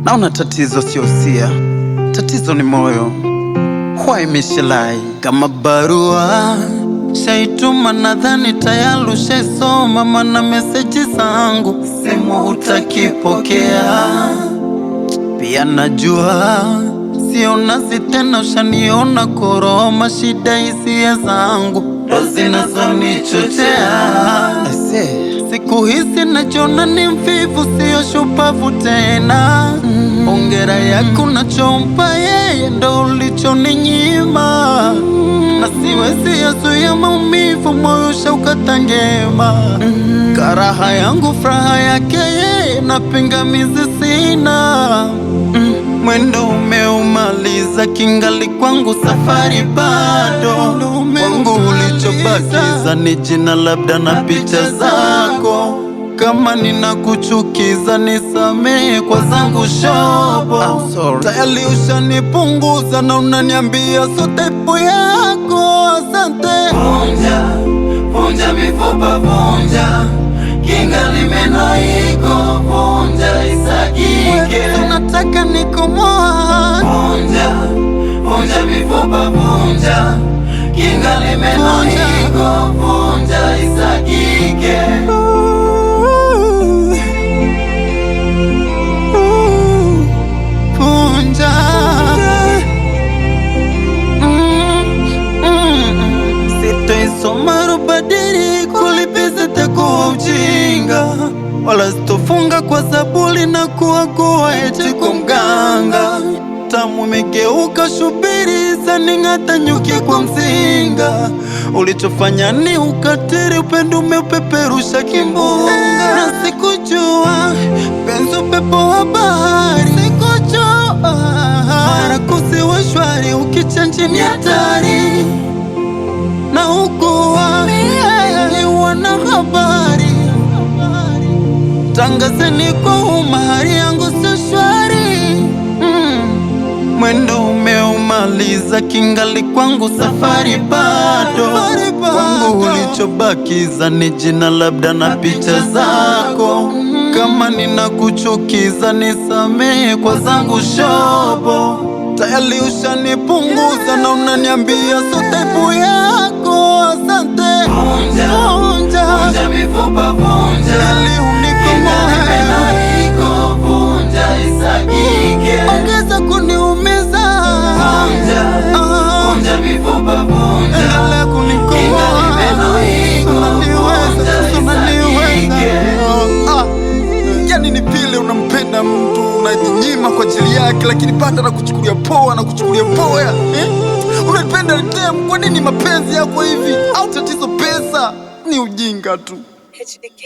Naona tatizo sio sia, tatizo ni moyo. Why mishelai kama barua shaituma, nadhani tayari ushaisoma, mana meseji zangu simu hutakipokea. Pia najua sio nazi tena, ushaniona koroma. Shida hisia zangu ndo zinazonichochea. Siku hizi najiona ni mvivu, sio shupavu tena. Ongera yako nachompa yeye ndo ulichoninyima, na siwezi yazuia maumivu, moyo ushaukata ngema. Karaha yangu furaha yake yeye, na pingamizi sina. Mwendo umeumaliza, kingali kwangu safari bado. Kwangu ulichobakiza ni jina labda na picha zako. Kama ninakuchukiza nisamehe kwa zangu shobo. Tayari ushanipunguza na unaniambia so type yako. Asante. Vunja, vunja mifupa, vunja kingali meno iko, vunja isagike. Unataka nikomoa. Vunja, vunja mifupa, vunja kingali meno iko, vunja isagike. Sitoisoma rubadiri kulipiza takuwa ujinga, wala sitofunga kwa zabuli na kuwa eti kwa mganga. Tamu imegeuka shubiri, saning'ata nyuki kwa mzinga. Ulichofanya ni ukatiri, upendo umeupeperusha kimbunga. Na sikujua penzi upepo wa bahari, sikujua marakusi wa shwari, ukichanji ni hatari. Na ukuwa ni wana habari, tangazeni kwa umahari yangu sio shwari. Mwendo umeumaliza, kingali kwangu safari bado. Kwangu ulichobakiza ni jina labda na picha zako. Kama ninakuchukiza nisamehe kwa zangu shobo. Tayari ushanipunguza na unaniambia so type yako. Asante. Vunja, vunja mifupa, vunja kingali meno iko, vunja isagike. Ongeza kuniumiza. Vunja, vunja mifupa, vunja kingali meno iko, vunja isagike. Yani ni vile unampenda mtu unajinyima kwa ajili yake, lakini panda na kuchukulia poa na kuchukulia poa. Unapenda dem, kwa nini mapenzi yako hivi? Au tatizo pesa? Ni ujinga tu. HDK.